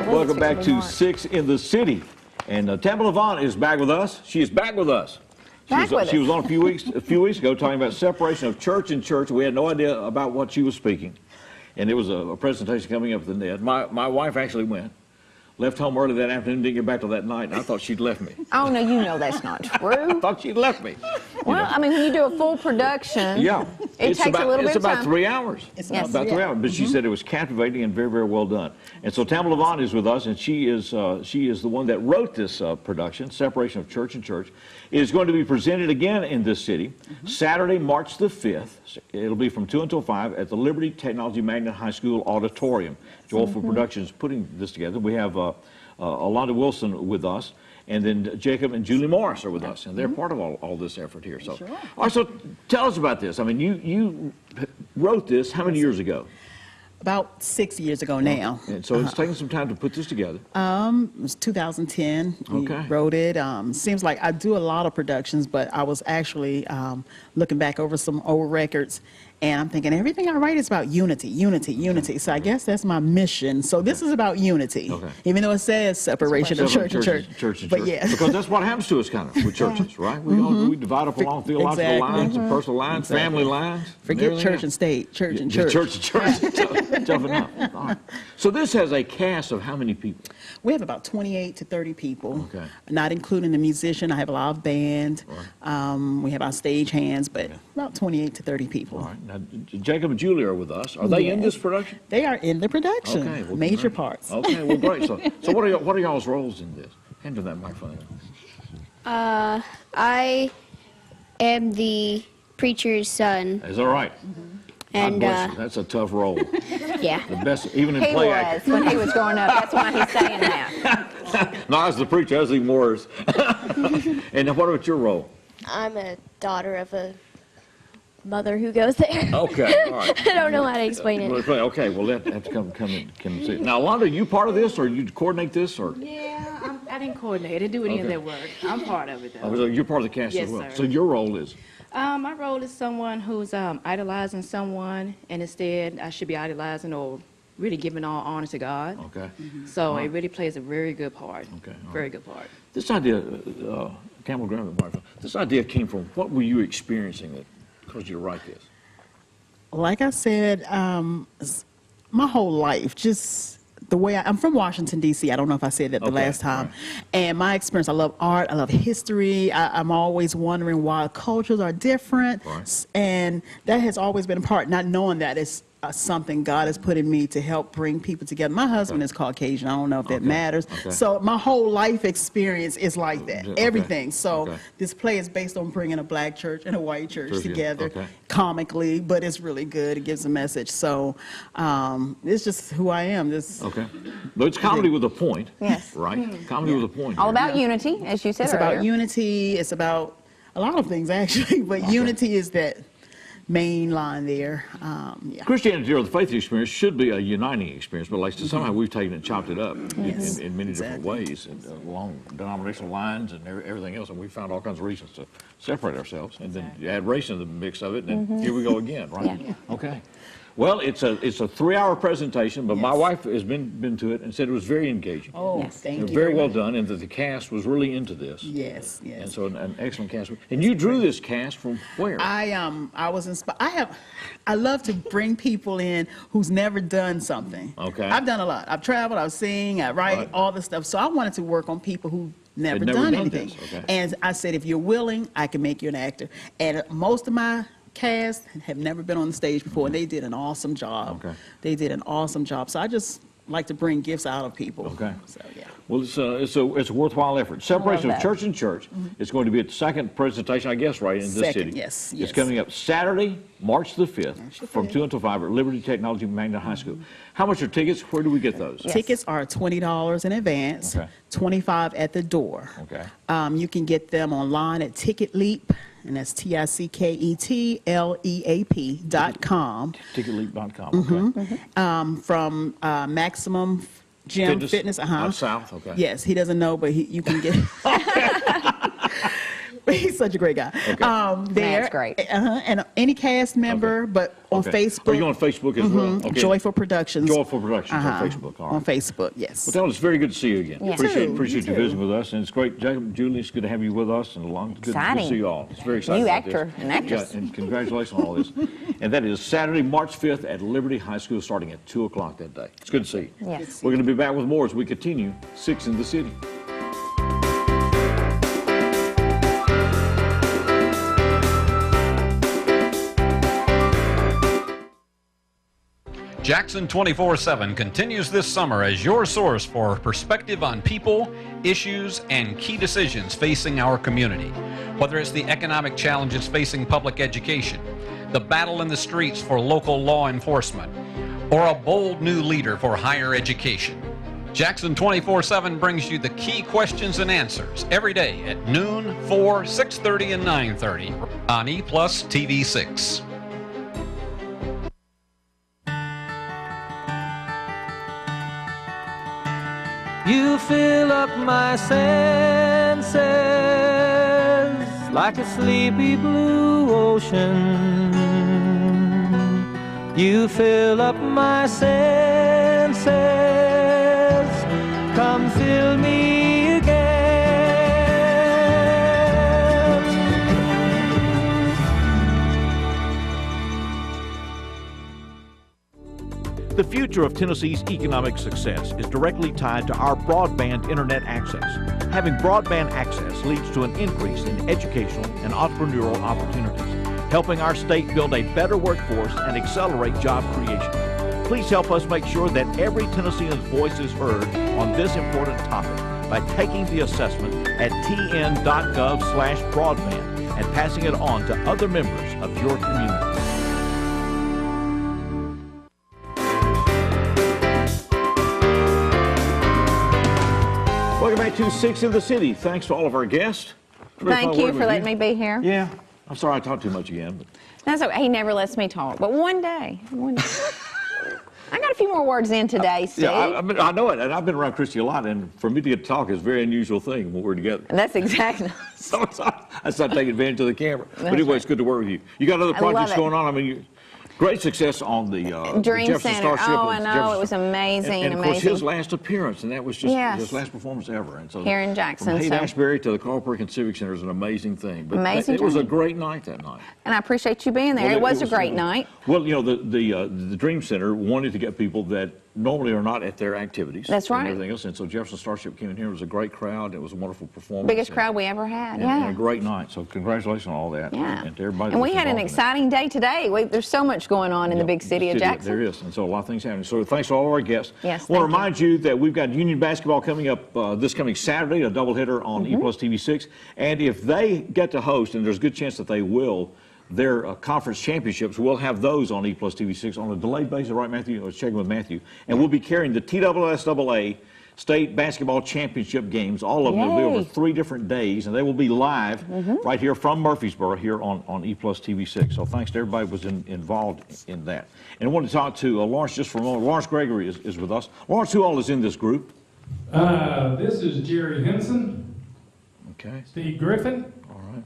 Welcome back to 6 in the City. And Tamala Vaughn is back with us. She is back with us. She was on a few weeks ago talking about separation of church and church. We had no idea about what she was speaking. And it was a presentation coming up at the Ned. My wife actually went. Left home early that afternoon, didn't get back till that night, and I thought she'd left me. Oh, no, you know that's not true. I thought she'd left me. Well, I mean, when you do a full production, it takes a little bit of time. It's about 3 hours. Yes. About 3 hours. But she said it was captivating and very, very well done. And so Tamala Vaughn is with us, and she is the one that wrote this production, Separation of Church and Church. It is going to be presented again in this city, Saturday, March the 5th. It'll be from 2 until 5 at the Liberty Technology Magnet High School Auditorium. Joyful Productions putting this together. We have Alonda Wilson with us, and then Jacob and Julie Morris are with us, and they're part of all this effort here. So, all right, so tell us about this. I mean, you wrote this how many years ago? About 6 years ago now. And so it's taken some time to put this together. It was 2010. We wrote it. Seems like I do a lot of productions, but I was actually looking back over some old records, and I'm thinking everything I write is about unity, unity, unity. So I guess that's my mission. So this is about unity, even though it says separation of church and church. But yes. Because that's what happens to us kind of with churches, right? We divide up along theological lines and personal lines, family lines. Forget church and state, church and church. Church and church. Tough enough. All right. So this has a cast of how many people? We have about 28 to 30 people, not including the musician. I have a live band. We have our stage hands, but about 28 to 30 people. All right. Now, Jacob and Julie are with us. Are they in this production? They are in the production. Okay, well, major great. parts. Okay, well, great. So what are y'all's roles in this? Hand to that microphone. I am the preacher's son. Is that right? And that's a tough role. yeah. The best, even in He play was acting. when he was growing up. That's why he's saying that. No, as the preacher, that's even worse. And what about your role? I'm a daughter of a mother who goes there. Okay, all right. I don't know how to explain it. Okay, well, let have to come and see. Now, Alonda, are you part of this, or you coordinate this, or? Yeah, I didn't coordinate. I didn't do any of that work. I'm part of it, though. Oh, so you're part of the cast Yes, as well. sir. So your role is? My role is someone who's idolizing someone, and instead I should be idolizing or really giving all honor to God. Okay. So All right. it really plays a very good part. Okay. all Very right. good part. This idea, Campbell Graham, the microphone. This idea came from what were you experiencing that caused you to write this? Like I said, my whole life, just the way I'm from Washington, D.C. I don't know if I said that the last time. Right. And my experience, I love art, I love history. I'm always wondering why cultures are different. Right. And that has always been a part, not knowing that it's something God has put in me to help bring people together. My husband is Caucasian. I don't know if that matters. Okay. So my whole life experience is like that, Okay. everything. So Okay. this play is based on bringing a black church and a white church Church, yeah. together Okay. comically, but it's really good. It gives a message. So it's just who I am. Okay. But it's comedy with a point. Yes. Right? Comedy with a point. All here. about unity, as you said It's earlier. about unity. It's about a lot of things, actually, but unity is that main line there. Yeah. Christianity or the faith experience should be a uniting experience, but like somehow we've taken it and chopped it up Yes. in many different ways, and along denominational lines and everything else, and we found all kinds of reasons to separate ourselves. And then you add race into the mix of it, and then here we go again, right? Yeah. Okay. Well, it's a 3-hour presentation, but my wife has been to it and said it was very engaging. Oh, thank you. Very well done, and that the cast was really into this. Yes, yes. And so an excellent cast. And you drew this cast from where? I was inspired. I love to bring people in who's never done something. Okay. I've done a lot. I've traveled, I've sing, I write, all this stuff. So I wanted to work on people who never done anything. this, okay. And I said, if you're willing, I can make you an actor. And most of my cast have never been on the stage before, and they did an awesome job. Okay. They did an awesome job. So I just like to bring gifts out of people. Okay. So yeah. Well, it's a worthwhile effort. Separation of that. church and church. It's going to be at the second presentation, I guess, right, in this Second, city. yes, It's yes. coming up Saturday, March the 5th, from 2 until 5 at Liberty Technology Magnet High School. How much are tickets? Where do we get those? Tickets are $20 in advance, Okay. $25 at the door. Okay. You can get them online at Ticket Leap, and that's TICKETLEAP.com. Ticketleap.com, okay. From Maximum Gym Fitness. South, okay. Yes, he doesn't know, but you can get. He's such a great guy. Okay. There, That's great. And any cast member, but on Okay. Facebook. Are you on Facebook as well? Okay. Joyful Productions. Joyful Productions on Facebook. All right. On Facebook, yes. Well, it's very good to see you again. Yeah. Appreciate You you visiting with us, and it's great. Jacob, Julie, it's good to have you with us, and good to Exciting. see you all. It's very exciting. New about this. actor and actress. Yeah, and congratulations on all this. And that is Saturday, March 5th at Liberty High School, starting at 2 o'clock that day. It's good to see you. Yes. We're going to be back with more as we continue 6 in the City. Jackson 24/7 continues this summer as your source for perspective on people, issues, and key decisions facing our community. Whether it's the economic challenges facing public education, the battle in the streets for local law enforcement, or a bold new leader for higher education, Jackson 24/7 brings you the key questions and answers every day at noon, 4, 6:30, and 9:30 on EPlusTV 6. You fill up my senses like a sleepy blue ocean. You fill up my senses. Come fill me again. The future of Tennessee's economic success is directly tied to our broadband internet access. Having broadband access leads to an increase in educational and entrepreneurial opportunities. helping our state build a better workforce and accelerate job creation. Please help us make sure that every Tennessean's voice is heard on this important topic by taking the assessment at tn.gov/broadband and passing it on to other members of your community. Welcome back to 6 in the City. Thanks to all of our guests. Thank you for letting me be here. Yeah. I'm sorry I talked too much again. But. That's okay. He never lets me talk. But one day. I got a few more words in today, Steve. Yeah, I know it, and I've been around Kristi a lot, and for me to get to talk is a very unusual thing when we're together. And that's exactly. So I start taking advantage of the camera. But anyway, it's good to work with you. You got other projects going on? I mean, great success on the Dream Jefferson Center. Starship. Oh, I know. It was amazing, and of course, his last appearance, and that was just his last performance ever. And so here in Jackson. From Haight-Ashbury to the Carl Perkins Civic Center is an amazing thing. But amazing it was a great night that night. And I appreciate you being there. Well, it was a great night. Well, you know, the Dream Center wanted to get people that normally are not at their activities. That's right. And everything else. And so Jefferson Starship came in here. It was a great crowd. It was a wonderful performance. Biggest crowd we ever had. And a great night. So congratulations on all that. Yeah. And to everybody. And we had an exciting day today. There's so much going on in the big city of Jackson. There is. And so a lot of things happening. So thanks to all of our guests. Yes. I want to remind you that we've got Union basketball coming up this coming Saturday, a doubleheader on EPlusTV 6. And if they get to host, and there's a good chance that they will, their conference championships, we'll have those on EPlusTV 6 on a delayed basis, right, Matthew? I was checking with Matthew. And we'll be carrying the TSSAA State Basketball Championship games. All of them will be over 3 different days, and they will be live right here from Murfreesboro here on EPlusTV 6. So thanks to everybody who was involved in that. And I want to talk to Lawrence just for a moment. Lawrence Gregory is with us. Lawrence, who all is in this group? This is Jerry Henson. Okay. Steve Griffin. All right.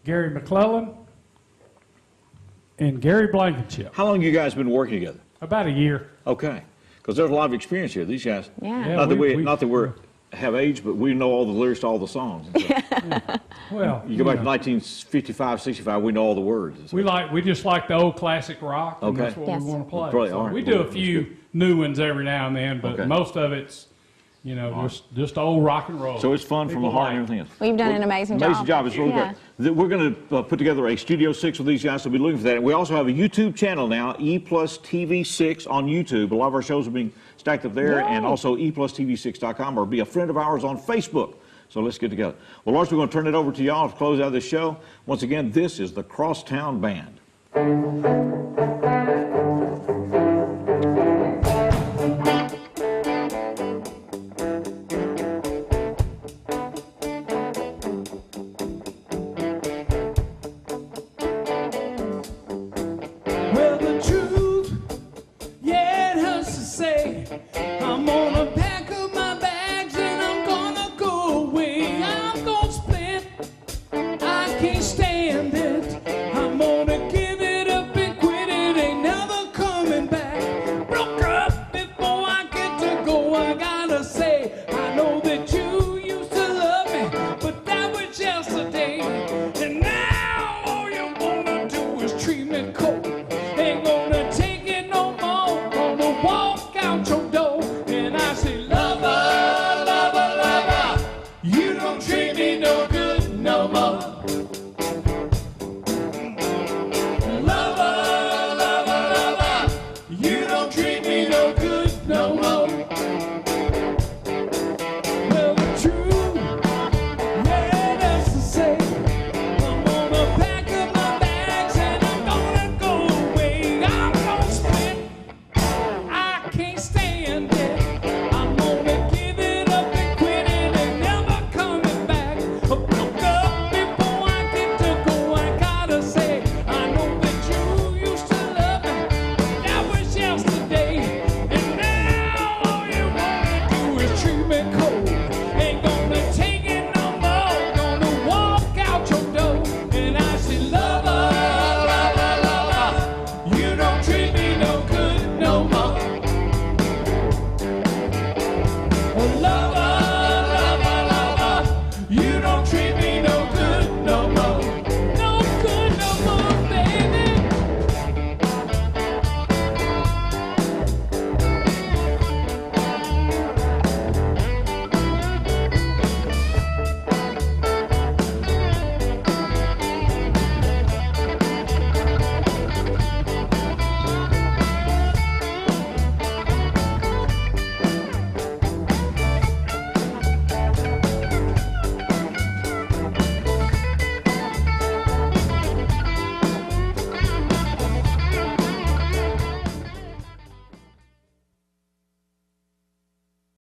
Gary McClellan. And Gary Blankenship. How long have you guys been working together? About a year. Okay. Because there's a lot of experience here. These guys, yeah. Not that we have age, but we know all the lyrics to all the songs. So, well, you go back to 1955, 65, we know all the words. We just like the old classic rock, and that's what we want to play. Right. So All right. we do a few new ones every now and then, but most of it's, you know, just old rock and roll. So it's fun from the heart and everything else. Well, you've done an amazing job. Amazing job. It's really great. We're going to put together a Studio 6 with these guys, so we'll be looking for that. And we also have a YouTube channel now, EPlusTV 6 on YouTube. A lot of our shows are being stacked up there, and also EPlusTV6.com, or be a friend of ours on Facebook. So let's get together. Well, Lawrence, we're going to turn it over to y'all to close out this show. Once again, this is the Crosstown Band.